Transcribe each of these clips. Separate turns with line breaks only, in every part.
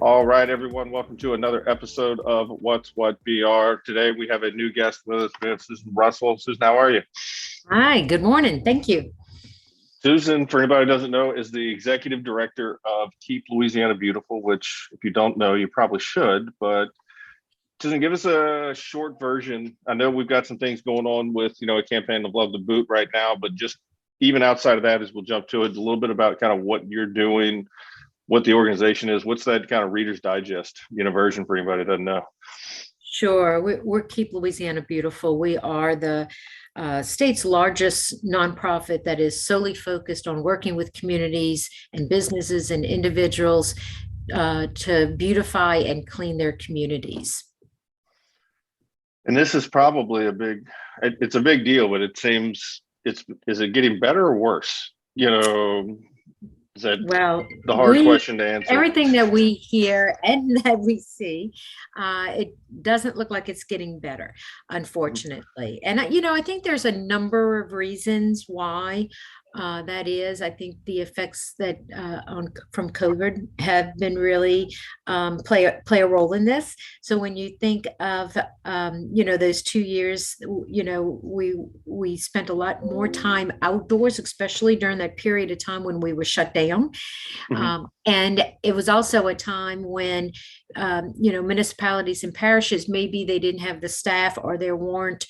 All right, everyone, welcome to another episode of What's What BR. Today we have a new guest with us, Susan Russell. Susan, how are you?
Hi, good morning. Thank you.
Susan, for anybody who doesn't know, is the executive director of Keep Louisiana Beautiful, which, if you don't know, you probably should. But Susan, give us a short version. I know we've got some things going on with, a campaign of Love the Boot right now, but just even outside of that, as we'll jump to it, a little bit about kind of what you're doing, what the organization is. What's that kind of Reader's Digest, version for anybody that doesn't know?
Sure, we're Keep Louisiana Beautiful. We are the state's largest nonprofit that is solely focused on working with communities and businesses and individuals to beautify and clean their communities.
And this is probably it's a big deal, but it seems is it getting better or worse? Is that
Well,
the hard
we
question to answer?
everything that we hear and that we see, it doesn't look like it's getting better, unfortunately. And I think there's a number of reasons why that is. I think the effects that on from COVID have been really play a role in this. So when you think of those 2 years, we spent a lot more time outdoors, especially during that period of time when we were shut down.
Mhm.
And it was also a time when, municipalities and parishes, maybe they didn't have the staff or they weren't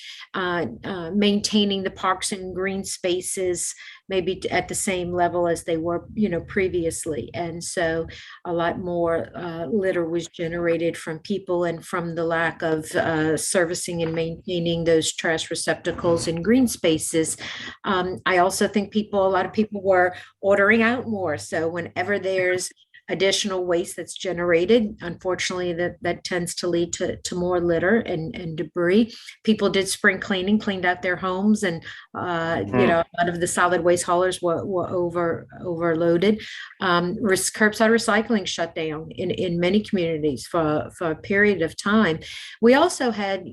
maintaining the parks and green spaces maybe at the same level as they were, previously. And so a lot more litter was generated from people and from the lack of servicing and maintaining those trash receptacles and green spaces. I also think a lot of people were ordering out more. So whenever there's additional waste that's generated, unfortunately, that tends to lead to more litter and debris. People did spring cleaning, cleaned out their homes, and a lot of the solid waste haulers were overloaded. Curbside recycling shut down in many communities for a period of time. We also had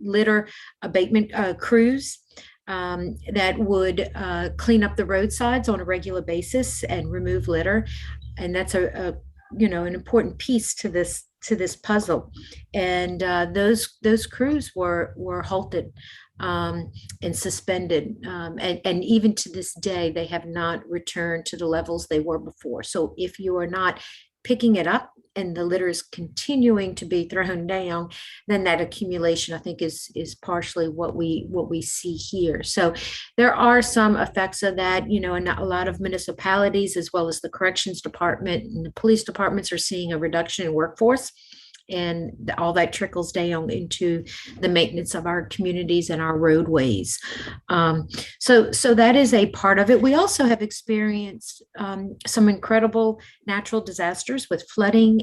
litter abatement crews that would clean up the roadsides on a regular basis and remove litter. And that's an important piece to this puzzle. And those crews were halted and suspended. And even to this day, they have not returned to the levels they were before. So if you are not picking it up and the litter is continuing to be thrown down, then that accumulation, I think, is partially what we see here. So there are some effects of that, and a lot of municipalities, as well as the corrections department and the police departments, are seeing a reduction in workforce. And all that trickles down into the maintenance of our communities and our roadways. So that is a part of it. We also have experienced some incredible natural disasters with flooding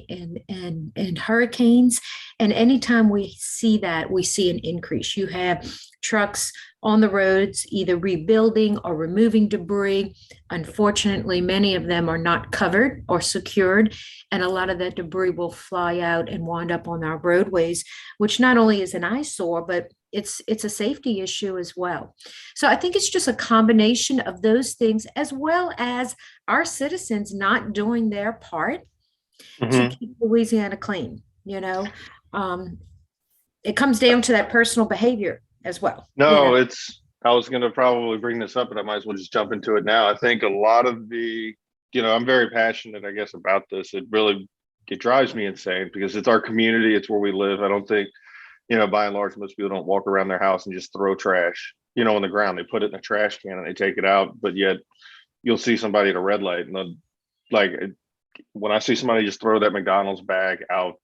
and hurricanes. And anytime we see that, we see an increase. You have trucks on the roads, either rebuilding or removing debris. Unfortunately, many of them are not covered or secured, and a lot of that debris will fly out and wind up on our roadways, which not only is an eyesore, but it's a safety issue as well. So I think it's just a combination of those things, as well as our citizens not doing their part to
Mhm.
keep Louisiana clean. Um, it comes down to that personal behavior as well.
No, I was going to probably bring this up, but I might as well just jump into it now. I think a lot of I'm very passionate, I guess, about this. It drives me insane because it's our community, it's where we live. I don't think, by and large, most people don't walk around their house and just throw trash, on the ground. They put it in a trash can and they take it out. But yet you'll see somebody at a red light and like when I see somebody just throw that McDonald's bag out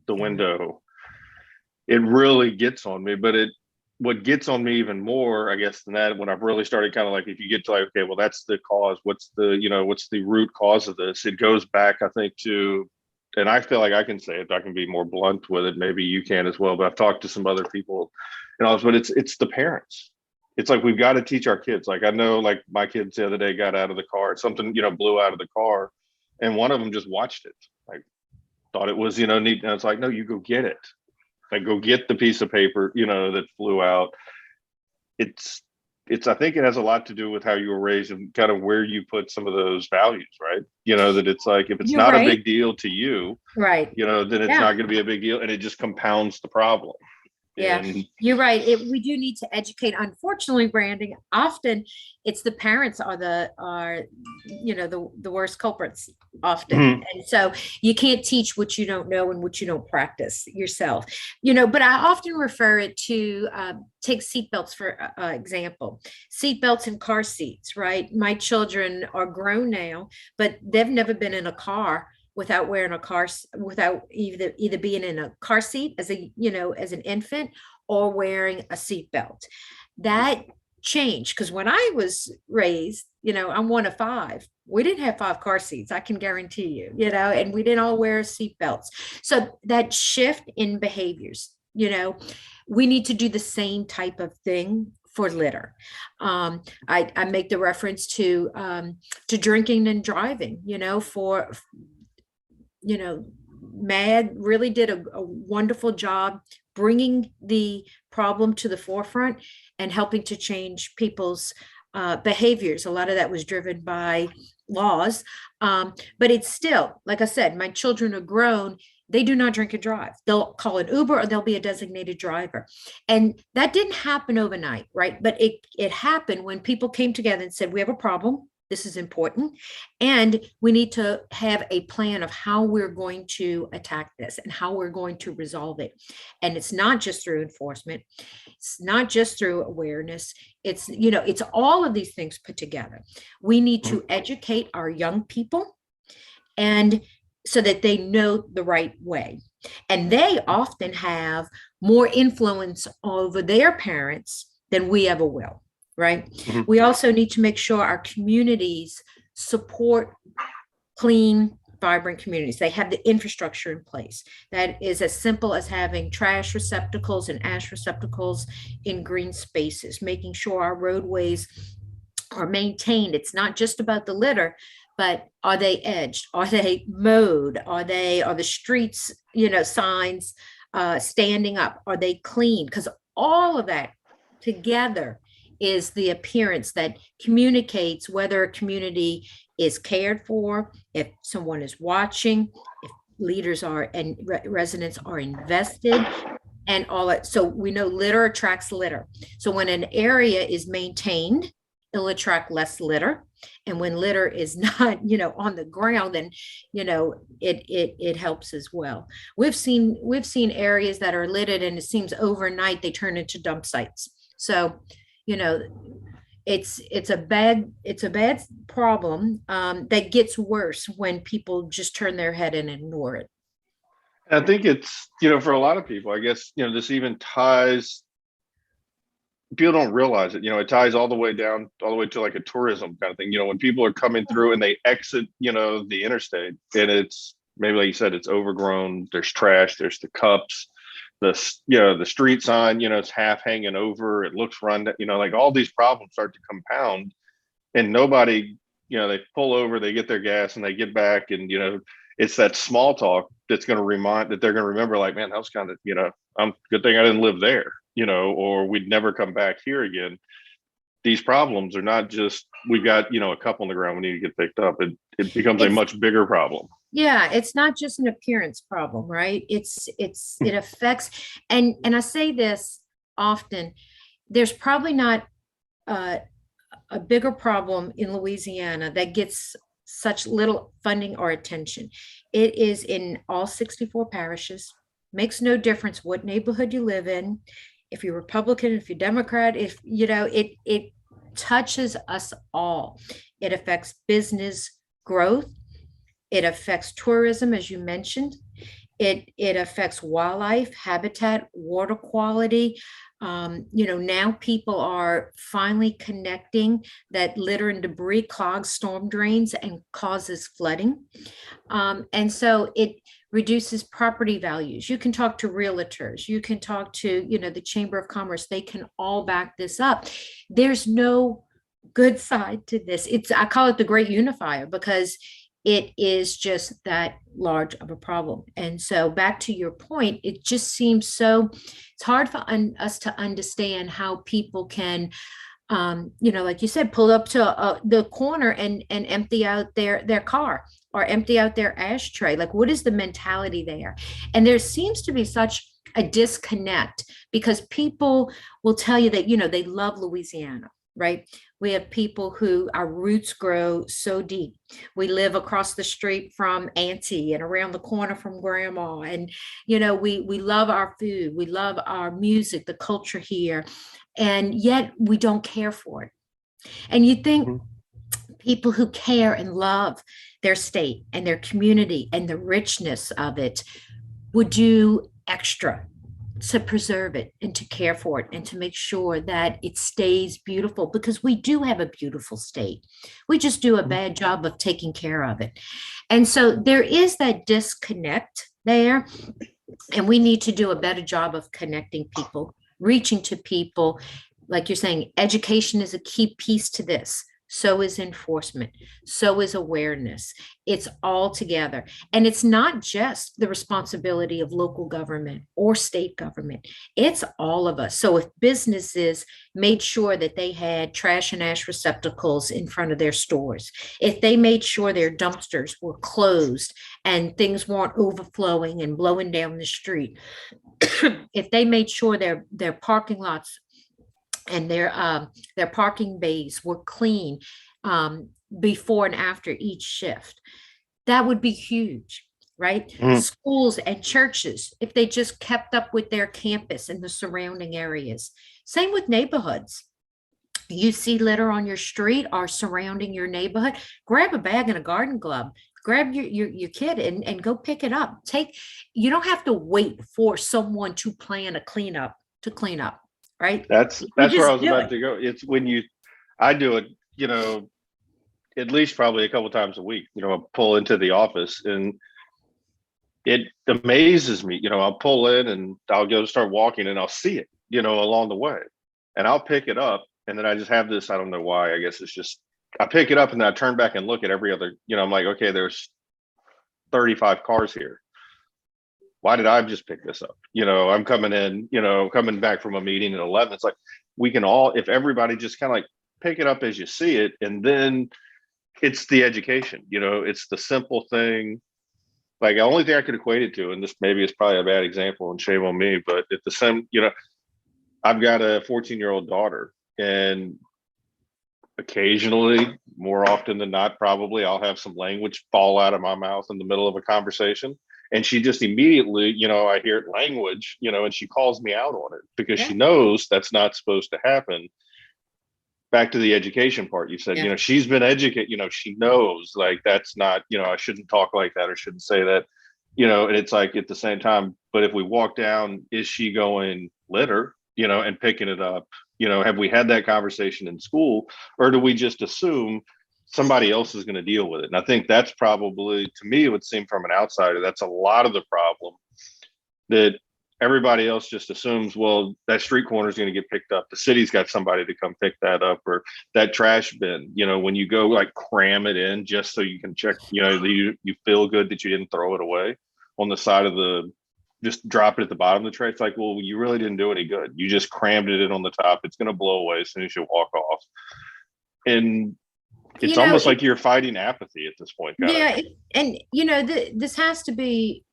the
Yeah.
window, it really gets on me. But what gets on me even more, I guess, than that, when I've really started kind of like, if you get to like, okay, well, that's the cause. What's the root cause of this? It goes back, I think, and I feel like I can say it. I can be more blunt with it. Maybe you can as well. But I've talked to some other people, but it's the parents. It's like we've got to teach our kids. Like I know, like my kids the other day got out of the car. Something blew out of the car, and one of them just watched it. Like thought it was neat. And it's like, no, you go get it. Like go get the piece of paper that flew out. It's I think it has a lot to do with how you were raised and kind of where you put some of those values, right? That it's like, if it's
You're
not a
right.
big deal to you,
Right.
then it's
Yeah.
not going to be a big deal, and it just compounds the problem.
Yeah,
And
you're right. We do need to educate. Unfortunately, Branding, often it's the parents are the worst culprits often. And so you can't teach what you don't know and what you don't practice yourself. But I often refer it to take seatbelts for example. Seatbelts and car seats, right? My children are grown now, but they've never been in a car without wearing a car, without either being in a car seat as as an infant, or wearing a seatbelt. That changed because when I was raised, I'm one of five. We didn't have five car seats, I can guarantee you, and we didn't all wear seatbelts. So that shift in behaviors, we need to do the same type of thing for litter. I make the reference to drinking and driving, for MAD really did a wonderful job bringing the problem to the forefront and helping to change people's behaviors. A lot of that was driven by laws, but it's still, like I said, my children are grown. They do not drink and drive. They'll call an Uber or they'll be a designated driver. And that didn't happen overnight, right? But it happened when people came together and said, we have a problem. This is important. And we need to have a plan of how we're going to attack this and how we're going to resolve it. And it's not just through enforcement. It's not just through awareness. It's all of these things put together. We need to educate our young people, and so that they know the right way. And they often have more influence over their parents than we ever will. Right. We also need to make sure our communities support clean, vibrant communities. They have the infrastructure in place. That is as simple as having trash receptacles and ash receptacles in green spaces, making sure our roadways are maintained. It's not just about the litter, but are they edged? Are they mowed? Are the streets, signs standing up? Are they clean? Because all of that together is the appearance that communicates whether a community is cared for, if someone is watching, if leaders are and residents are invested, and all that. So we know litter attracts litter. So when an area is maintained, it'll attract less litter. And when litter is not, on the ground, then, it helps as well. We've seen areas that are littered, and it seems overnight they turn into dump sites. So it's a bad problem that gets worse when people just turn their head and ignore it.
I think it's, for a lot of people, I guess, this even ties, people don't realize it, it ties all the way down, all the way to like a tourism kind of thing. When people are coming through and they exit, the interstate, and it's maybe, like you said, it's overgrown, there's trash, there's the cups, the street sign, it's half hanging over, it looks run, like all these problems start to compound, and nobody, they pull over, they get their gas, and they get back, and it's that small talk that's going to they're going to remember, like, man, that was kind of, good thing I didn't live there, or we'd never come back here again. These problems are not just, we've got, a couple on the ground, we need to get picked up. It becomes a much bigger problem.
Yeah, it's not just an appearance problem, right? It affects, and I say this often, there's probably not a bigger problem in Louisiana that gets such little funding or attention. It is in all 64 parishes. Makes no difference what neighborhood you live in, if you're Republican, if you're Democrat, if it touches us all. It affects business growth. It affects tourism, as you mentioned. It affects wildlife, habitat, water quality. Now people are finally connecting that litter and debris clogs storm drains and causes flooding. And so it reduces property values. You can talk to realtors, you can talk to, the Chamber of Commerce, they can all back this up. There's no good side to this. I call it the great unifier, because it is just that large of a problem. And so back to your point, it just seems it's hard for us to understand how people can you know, like you said, pull up to the corner and empty out their car or empty out their ashtray. Like, what is the mentality there? And there seems to be such a disconnect because people will tell you that, you know, they love Louisiana, right? We have people who our roots grow so deep. We live across the street from Auntie and around the corner from Grandma. And, you know, we love our food, we love our music, the culture here, and yet we don't care for it. And you think
Mhm.
people who care and love their state and their community and the richness of it would do extra to preserve it and to care for it and to make sure that it stays beautiful, because we do have a beautiful state. We just do a
Mhm.
bad job of taking care of it. And so there is that disconnect there, and we need to do a better job of connecting people, reaching to people. Like you're saying, education is a key piece to this. So is enforcement. So is awareness. It's all together. And it's not just the responsibility of local government or state government, it's all of us. So if businesses made sure that they had trash and ash receptacles in front of their stores, if they made sure their dumpsters were closed and things weren't overflowing and blowing down the street, if they made sure their parking lots and their parking bays were clean before and after each shift, that would be huge, right?
Mhm.
Schools and churches, if they just kept up with their campus and the surrounding areas. Same with neighborhoods. You see litter on your street or surrounding your neighborhood, grab a bag and a garden glove, grab your kid and go pick it up. You don't have to wait for someone to plan a cleanup to clean up, right? You
That's where I
just
was
do
about
it.
to go. It's when I do it, you know, at least probably a couple times a week. You know, I pull into the office and it amazes me. You know, I'll pull in and I'll go start walking and I'll see it, you know, along the way, and I'll pick it up, and then I just have this. I don't know why. I guess it's just I pick it up and then I turn back and look at every other. You know, I'm like, okay, there's 35 cars here. Why did I just pick this up? You know, I'm coming in, you know, coming back from a meeting at 11. It's like we can all, if everybody just kind of like pick it up as you see it, and then it's the education, you know, it's the simple thing. Like the only thing I could equate it to, and this maybe is probably a bad example and shame on me, but at the same, you know, I've got a 14-year-old daughter, and occasionally, more often than not, probably I'll have some language fall out of my mouth in the middle of a conversation. And she just immediately, you know, I hear language, you know, and she calls me out on it because
Yeah.
she knows that's not supposed to happen. Back to the education part, you said, you
Yeah.
know, she's been educated, you know, she knows like that's not, you know, I shouldn't talk like that or shouldn't say that, you know, and it's like at the same time, but if we walk down, is she going litter, you know, and picking it up? You know, have we had that conversation in school, or do we just assume somebody else is going to deal with it? And I think that's probably, to me, it would seem from an outsider, that's a lot of the problem, that everybody else just assumes, well, that street corner is going to get picked up. The city's got somebody to come pick that up, or that trash bin. You know, when you go like cram it in just so you can check, you know, you feel good that you didn't throw it away on the side of the, just drop it at the bottom of the tray. It's like, well, you really didn't do any good. You just crammed it in on the top. It's going to blow away as soon as you walk off. And it's
You know,
almost like you're fighting apathy at this point, kind of.
yeah, and you know, this has to be,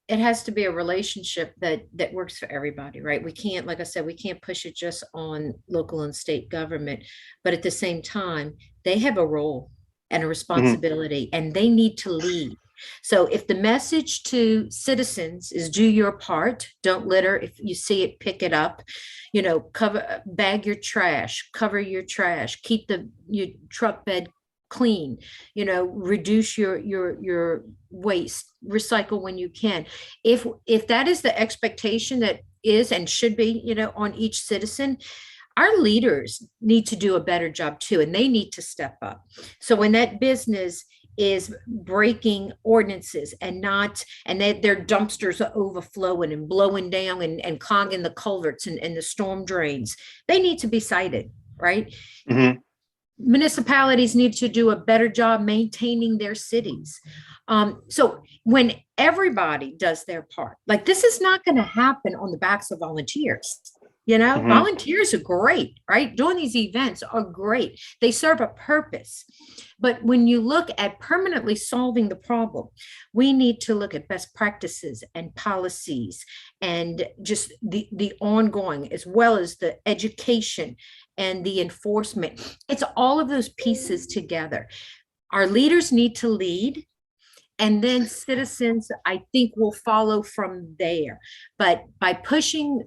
it has to be a relationship that works for everybody, right? We can't, like I said, we can't push it just on local and state government, but at the same time, they have a role and a
Mhm.
responsibility, and they need to lead. So if the message to citizens is do your part, don't litter, if you see it, pick it up, you know, bag your trash, cover your trash, keep your truck bed clean, you know, reduce your waste, recycle when you can. If that is the expectation that is and should be, you know, on each citizen, our leaders need to do a better job too, and they need to step up. So when that business is breaking ordinances and not, and their dumpsters are overflowing and blowing down and clogging the culverts and the storm drains, they need to be cited, right?
Mhm.
Municipalities need to do a better job maintaining their cities. So when everybody does their part, like this is not going to happen on the backs of volunteers.
Hmm.
Volunteers are great, right? Doing these events are great. They serve a purpose. But when you look at permanently solving the problem, we need to look at best practices and policies and just the ongoing, as well as the education and the enforcement. It's all of those pieces together. Our leaders need to lead, and then citizens, I think, will follow from there. But by pushing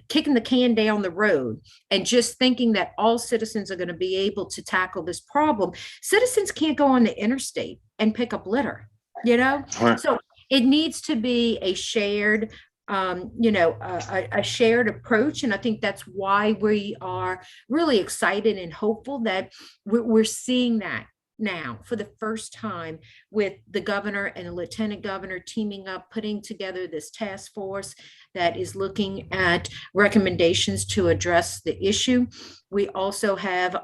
kicking the can down the road and just thinking that all citizens are going to be able to tackle this problem, citizens can't go on the interstate and pick up litter, you know?
Right.
So it needs to be a shared a shared approach. And I think that's why we are really excited and hopeful that we're seeing that now for the first time, with the governor and the lieutenant governor teaming up, putting together this task force that is looking at recommendations to address the issue. We also have,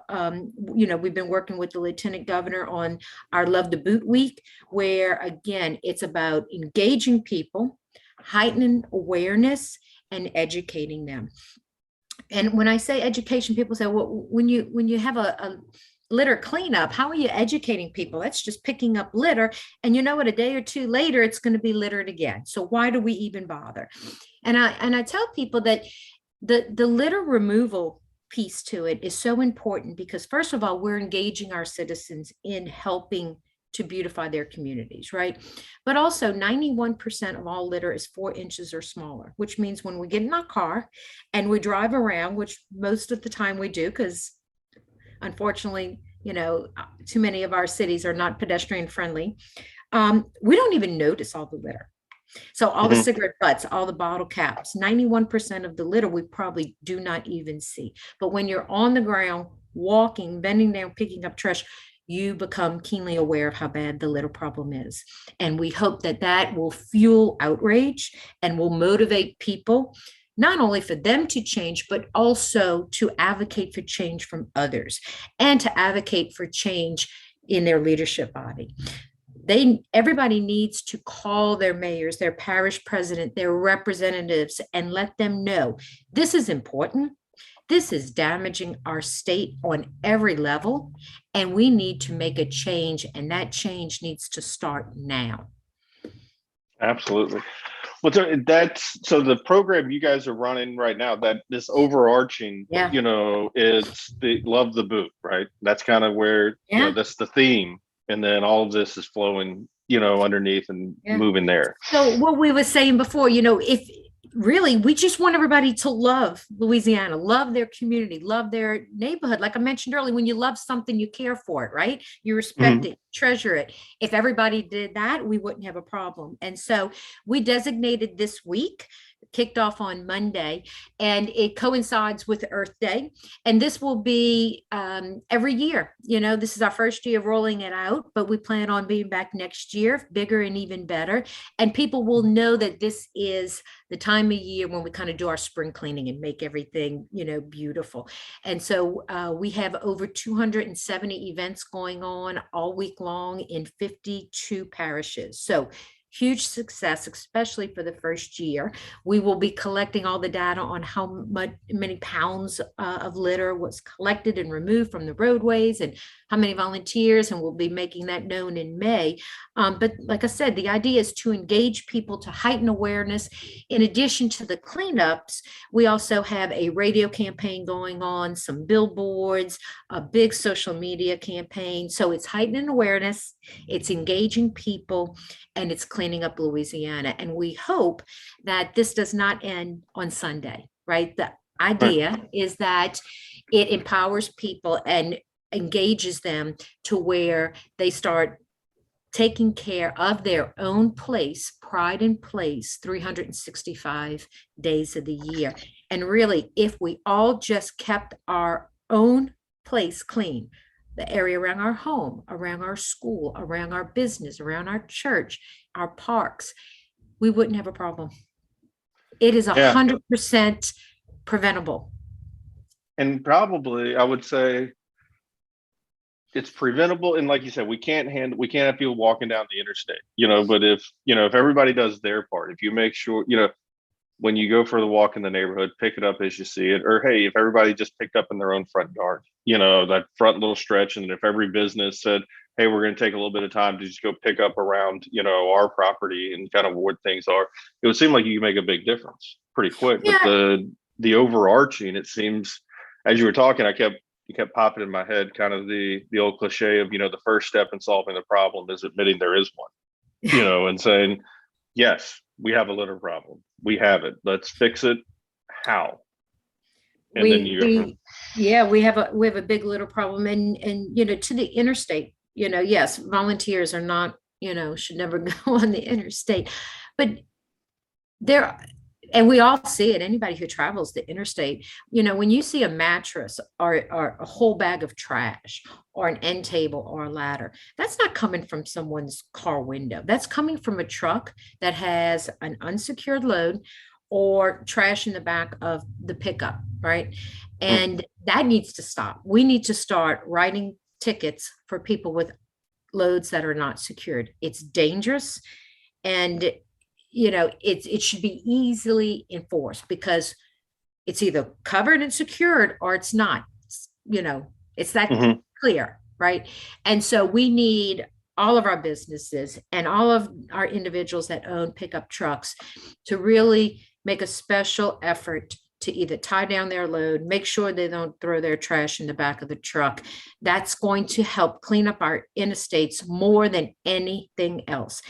we've been working with the lieutenant governor on our Love the Boot Week, where again, it's about engaging people, heightening awareness, and educating them. And when I say education, people say, well, when you have a litter cleanup, how are you educating people? That's just picking up litter. And you know what, a day or two later, it's going to be littered again. So why do we even bother? And I tell people that the litter removal piece to it is so important, because first of all, we're engaging our citizens in helping to beautify their communities, right? But also 91% of all litter is 4 inches or smaller, which means when we get in our car and we drive around, which most of the time we do, because unfortunately, too many of our cities are not pedestrian friendly. We don't even notice all the litter. So all the
Hmm.
cigarette butts, all the bottle caps, 91% of the litter we probably do not even see. But when you're on the ground, walking, bending down, picking up trash, you become keenly aware of how bad the litter problem is. And we hope that that will fuel outrage and will motivate people, not only for them to change, but also to advocate for change from others and to advocate for change in their leadership body. Everybody needs to call their mayors, their parish president, their representatives, and let them know this is important. This is damaging our state on every level, and we need to make a change, and that change needs to start now.
Absolutely. Well, so the program you guys are running right now, that this overarching,
Yeah.
it's the Love the Boot, right? That's kind of where,
Yeah.
that's the theme. And then all of this is flowing, underneath and
Yeah.
moving there.
So what we were saying before, if really we just want everybody to love Louisiana, love their community, love their neighborhood. Like I mentioned earlier, when you love something, you care for it, right? You respect
Mhm.
it, treasure it. If everybody did that, we wouldn't have a problem. And so we designated this week, kicked off on Monday, and it coincides with Earth Day. And this will be every year. This is our first year of rolling it out, but we plan on being back next year, bigger and even better. And people will know that this is the time of year when we kind of do our spring cleaning and make everything, beautiful. And so we have over 270 events going on all week long in 52 parishes. So huge success, especially for the first year. We will be collecting all the data on how many pounds of litter was collected and removed from the roadways, and how many volunteers, and we'll be making that known in May. But like I said, the idea is to engage people, to heighten awareness. In addition to the cleanups, we also have a radio campaign going on, some billboards, a big social media campaign. So it's heightening awareness, it's engaging people, and it's cleaning up Louisiana. And we hope that this does not end on Sunday, right? The
Right.
idea is that it empowers people and engages them to where they start taking care of their own place, pride in place, 365 days of the year. And really, if we all just kept our own place clean, the area around our home, around our school, around our business, around our church, our parks, we wouldn't have a problem. It is
Yeah.
100% preventable.
And probably I would say it's preventable. And like you said, we can't have people walking down the interstate, but if everybody does their part, if you make sure, when you go for the walk in the neighborhood, pick it up as you see it. Or hey, if everybody just picked up in their own front yard, that front little stretch, and if every business said, hey, we're going to take a little bit of time to just go pick up around, our property and kind of what things are, it would seem like you can make a big difference pretty quick. But
Yeah,
the overarching, it seems, as you were talking, you kept popping in my head kind of the old cliche of, the first step in solving the problem is admitting there is one, and saying, yes, we have a litter problem. We have it. Let's fix it. How? And then
we
you go from,
we yeah, we have a big little problem, and to the interstate, yes, volunteers are not, should never go on the interstate, but there, and we all see it, anybody who travels the interstate, when you see a mattress or a whole bag of trash or an end table or a ladder, that's not coming from someone's car window. That's coming from a truck that has an unsecured load or trash in the back of the pickup, right?
hmm,
And that needs to stop. We need to start writing tickets for people with loads that are not secured. It's dangerous, and it should be easily enforced, because it's either covered and secured or it's not. you know it's that
hmm,
clear, right? And so we need all of our businesses and all of our individuals that own pickup trucks to really make a special effort to either tie down their load, make sure they don't throw their trash in the back of the truck. That's going to help clean up our interstates more than anything else.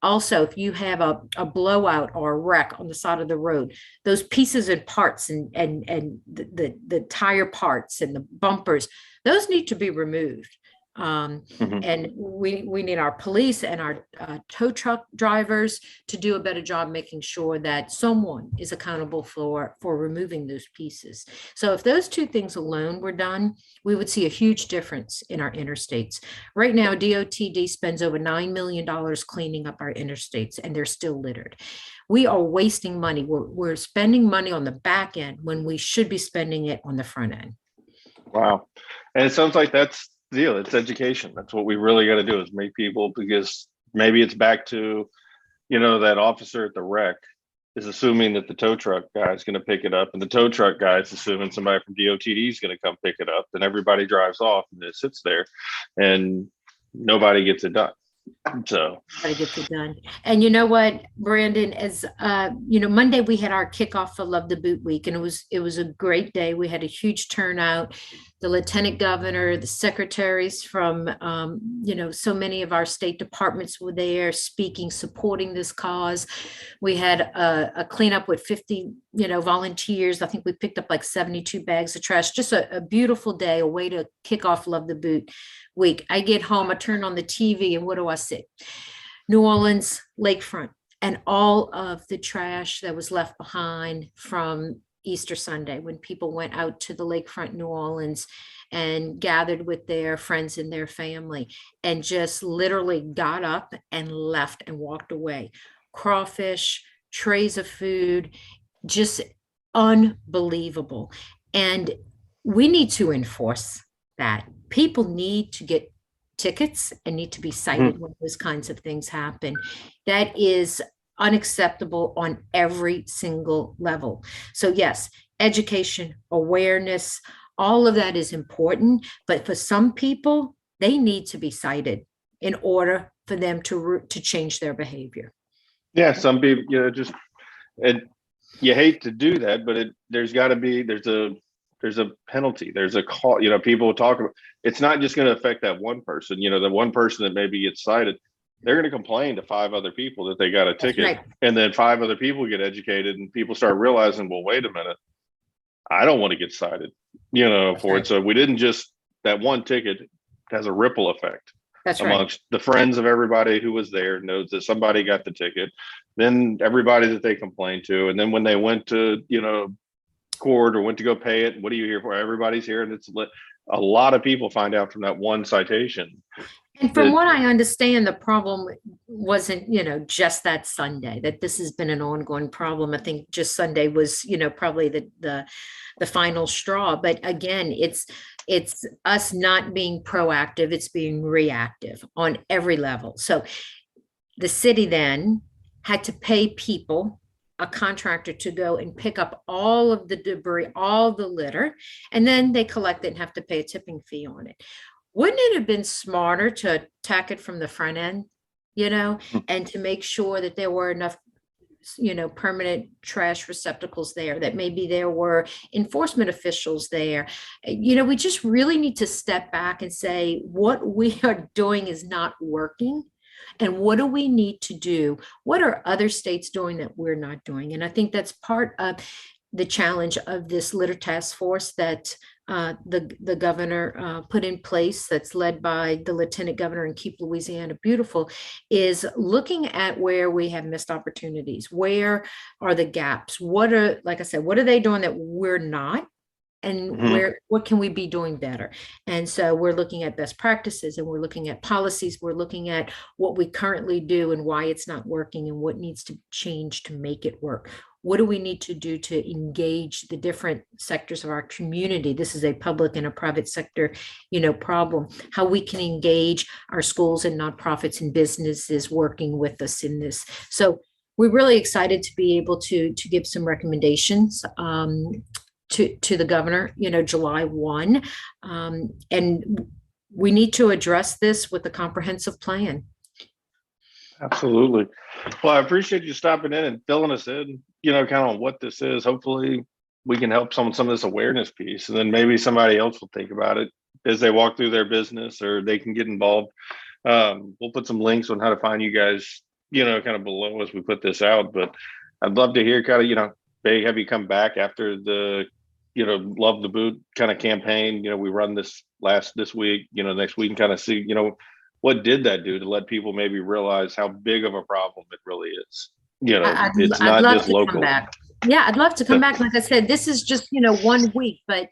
Also, if you have a blowout or a wreck on the side of the road, those pieces and parts and the tire parts and the bumpers, those need to be removed.
hmm.
And we need our police and our tow truck drivers to do a better job making sure that someone is accountable for removing those pieces. So if those two things alone were done, we would see a huge difference in our interstates. Right now, DOTD spends over $9 million cleaning up our interstates, and they're still littered. We are wasting money. We're spending money on the back end when we should be spending it on the front end.
Wow. And it sounds like that's the deal. It's education. That's what we really got to do is make people, because maybe it's back to, that officer at the wreck is assuming that the tow truck guy is going to pick it up, and the tow truck guy is assuming somebody from DOTD is going to come pick it up. Then everybody drives off and it sits there and nobody gets it done. So,
Try to get it done. And you know what, Brandon, as Monday we had our kickoff for Love the Boot Week, and it was a great day. We had a huge turnout. The lieutenant governor, the secretaries from so many of our state departments were there speaking, supporting this cause. We had a cleanup with 50 volunteers. I think we picked up like 72 bags of trash. Just a beautiful day, a way to kick off Love the Boot Week. I get home, I turn on the TV, and what do I see? New Orleans lakefront and all of the trash that was left behind from Easter Sunday, when people went out to the lakefront New Orleans and gathered with their friends and their family and just literally got up and left and walked away. Crawfish, trays of food, just unbelievable. And we need to enforce that. People need to get tickets and need to be cited
mhm.
when those kinds of things happen. That is unacceptable on every single level. So yes, education, awareness, all of that is important, but for some people, they need to be cited in order for them to change their behavior.
Yeah, some people, just, it, you hate to do that, but there's got to be, there's a penalty, there's a call. People talk about, it's not just going to affect that one person. The one person that maybe gets cited, they're going to complain to five other people that they got a
That's
ticket,
right.
and then five other people get educated, and people start realizing, well, wait a minute, I don't want to get cited,
That's
for it.
right.
So we didn't just, that one ticket has a ripple effect
That's right.
amongst the friends of everybody who was there, knows that somebody got the ticket, then everybody that they complained to, and then when they went to court or went to go pay it, what are you here for? Everybody's here, and it's a lot of people find out from that one citation
And from
that,
what I understand, the problem wasn't, just that Sunday, that this has been an ongoing problem. I think just Sunday was, probably the final straw. But again, it's us not being proactive, it's being reactive on every level. So the city then had to pay people a contractor to go and pick up all of the debris, all the litter, and then they collect it and have to pay a tipping fee on it. Wouldn't it have been smarter to attack it from the front end, and to make sure that there were enough, permanent trash receptacles there, that maybe there were enforcement officials there? We just really need to step back and say what we are doing is not working. And what do we need to do? What are other states doing that we're not doing? And I think that's part of the challenge of this litter task force that the governor put in place, that's led by the lieutenant governor, and Keep Louisiana Beautiful, is looking at where we have missed opportunities. Where are the gaps? Like I said, what are they doing that we're not? And what can we be doing better? And so we're looking at best practices, and we're looking at policies. We're looking at what we currently do and why it's not working, and what needs to change to make it work. What do we need to do to engage the different sectors of our community? This is a public and a private sector, problem. How we can engage our schools and nonprofits and businesses working with us in this. So we're really excited to be able to give some recommendations to the governor, July 1. And we need to address this with a comprehensive plan.
Absolutely. Well, I appreciate you stopping in and filling us in, kind of on what this is. Hopefully we can help some of this awareness piece, and then maybe somebody else will think about it as they walk through their business, or they can get involved. We'll put some links on how to find you guys, kind of below as we put this out. But I'd love to hear kind of, have you come back after the, Love the Boot kind of campaign. We run this week, next week, and kind of see, what did that do to let people maybe realize how big of a problem it really is? It's not just local.
Yeah, I'd love to come back. Like I said, this is just, 1 week, but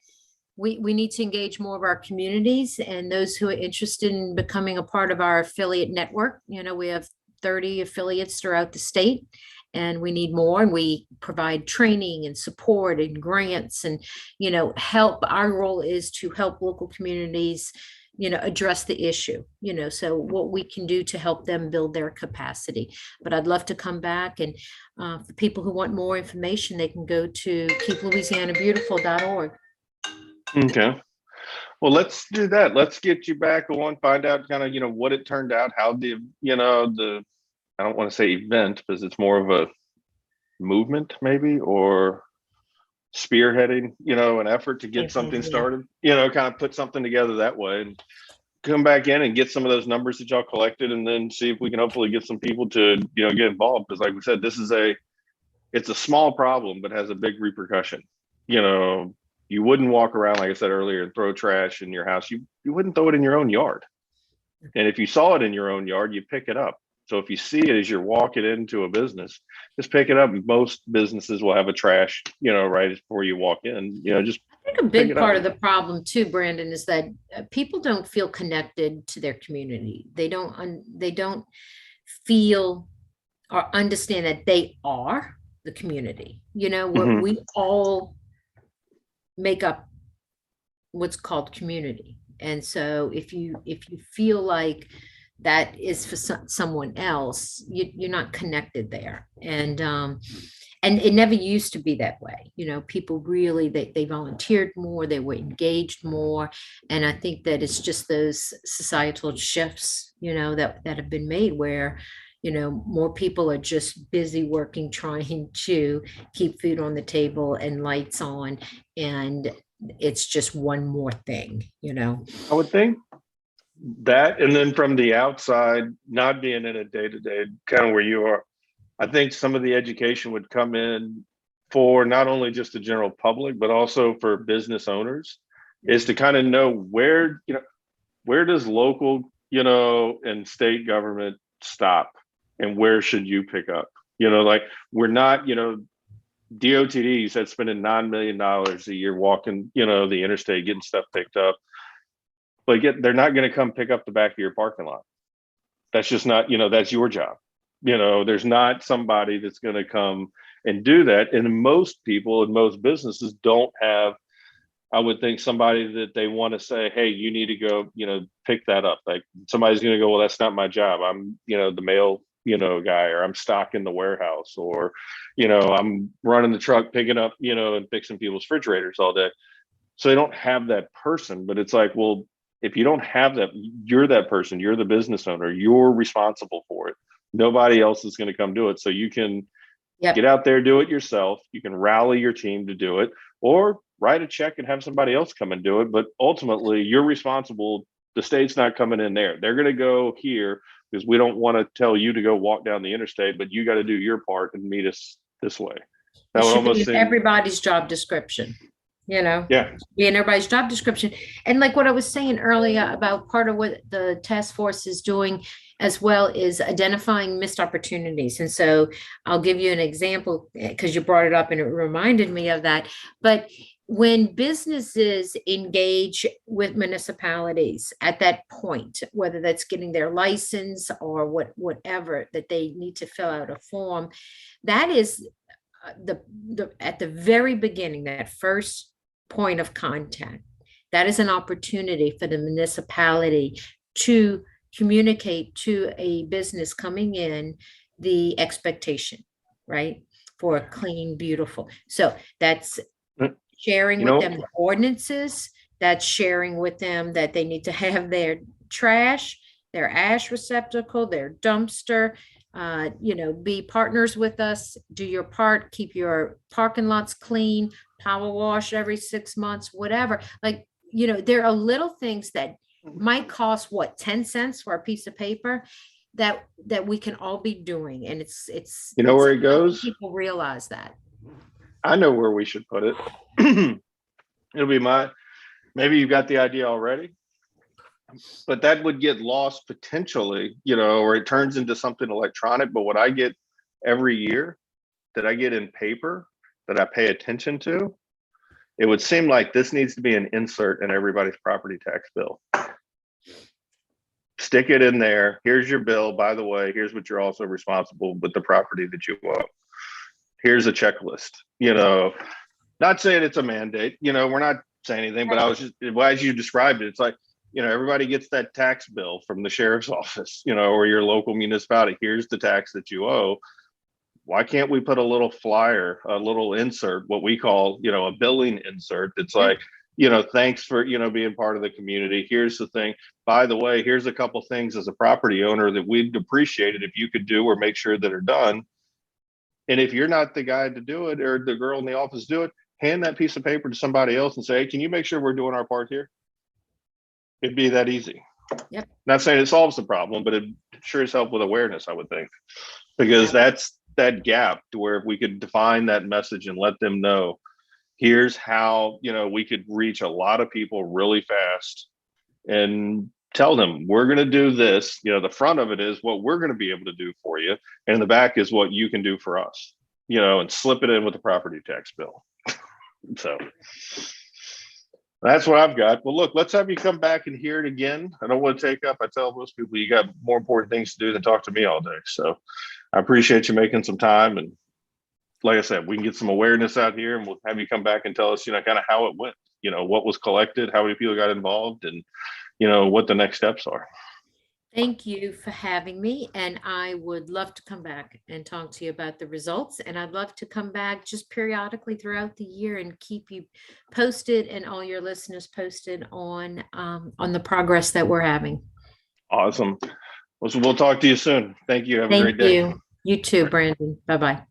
we need to engage more of our communities and those who are interested in becoming a part of our affiliate network. We have 30 affiliates throughout the state, and we need more, and we provide training and support and grants and, help. Our role is to help local communities, address the issue, so what we can do to help them build their capacity. But I'd love to come back, and for people who want more information, they can go to keeplouisianabeautiful.org.
Okay. Well, let's do that. Let's get you back on, find out kind of, what it turned out, how the, I don't want to say event, because it's more of a movement maybe, or spearheading, an effort to get something started, kind of put something together that way, and come back in and get some of those numbers that y'all collected, and then see if we can hopefully get some people to, get involved. Because like we said, it's a small problem, but has a big repercussion. You wouldn't walk around, like I said earlier, and throw trash in your house. You wouldn't throw it in your own yard. And if you saw it in your own yard, you pick it up. So if you see it as you're walking into a business, just pick it up. Most businesses will have a trash, right before you walk in, just.
I think a big part of the problem too, Brandon, is that people don't feel connected to their community. They don't feel or understand that they are the community. We all make up what's called community. And so if you feel like that is for someone else, you're not connected there. And it never used to be that way. People really, they volunteered more, they were engaged more. And I think that it's just those societal shifts, that have been made, where, more people are just busy working, trying to keep food on the table and lights on. And it's just one more thing,
I would think that, and then from the outside, not being in a day-to-day kind of where you are, I think some of the education would come in for not only just the general public, but also for business owners, is to kind of know where does local, and state government stop, and where should you pick up? Like, we're not, DOTD, you said, spending $9 million a year walking, the interstate, getting stuff picked up. But they're not going to come pick up the back of your parking lot. That's just not, that's your job. There's not somebody that's going to come and do that. And most people and most businesses don't have, I would think, somebody that they want to say, hey, you need to go, pick that up. Like, somebody's going to go, well, that's not my job. I'm, the mail guy, or I'm stocking the warehouse, or, I'm running the truck, picking up, and fixing people's refrigerators all day. So they don't have that person, but it's like, well, if you don't have that, you're that person, you're the business owner, you're responsible for it. Nobody else is going to come do it. So you can get out there, do it yourself. You can rally your team to do it, or write a check and have somebody else come and do it. But ultimately, you're responsible. The state's not coming in there. They're going to go here because we don't want to tell you to go walk down the interstate, but you got to do your part and meet us this way. That
It
would
should
almost
be
seem,
everybody's job description,
yeah,
be in everybody's job description. And like what I was saying earlier about part of what the task force is doing as well is identifying missed opportunities. And so I'll give you an example because you brought it up and it reminded me of that. But when businesses engage with municipalities at that point, whether that's getting their license or whatever, that they need to fill out a form, that is at the very beginning, that first point of contact, that is an opportunity for the municipality to communicate to a business coming in the expectation, right? For a clean, beautiful. So that's sharing with them the ordinances, that's sharing with them that they need to have their trash, their ash receptacle, their dumpster, be partners with us, do your part, keep your parking lots clean, power wash every 6 months, whatever. Like, there are little things that might cost 10 cents for a piece of paper that we can all be doing. And it's
where it goes.
People realize that.
I know where we should put it. It'll be maybe you've got the idea already, but that would get lost potentially, or it turns into something electronic. But what I get every year that I get in paper that I pay attention to, it would seem like this needs to be an insert in everybody's property tax bill. Stick it in there. Here's your bill. By the way, here's what you're also responsible with the property that you own. Here's a checklist, not saying it's a mandate, we're not saying anything, but I was just, as you described it, it's like, everybody gets that tax bill from the sheriff's office, or your local municipality. Here's the tax that you owe. Why can't we put a little flyer, a little insert, what we call, a billing insert that's like, thanks for, being part of the community. Here's the thing. By the way, here's a couple things as a property owner that we'd appreciate it if you could do or make sure that are done. And if you're not the guy to do it or the girl in the office do it, hand that piece of paper to somebody else and say, hey, can you make sure we're doing our part here? It'd be that easy.
Yep.
Not saying it solves the problem, but it sure as help with awareness, I would think, because that's that gap to where if we could define that message and let them know, here's how, we could reach a lot of people really fast and tell them we're going to do this. The front of it is what we're going to be able to do for you. And the back is what you can do for us, and slip it in with the property tax bill. So that's what I've got. Well, look, let's have you come back and hear it again. I don't want to take up. I tell most people you got more important things to do than talk to me all day. So I appreciate you making some time. And like I said, we can get some awareness out here and we'll have you come back and tell us, kind of how it went, what was collected, how many people got involved, and, what the next steps are.
Thank you for having me. And I would love to come back and talk to you about the results. And I'd love to come back just periodically throughout the year and keep you posted and all your listeners posted on the progress that we're having.
Awesome. Well, so we'll talk to you soon. Thank you. Have a great day.
You too, Brandon. Bye-bye.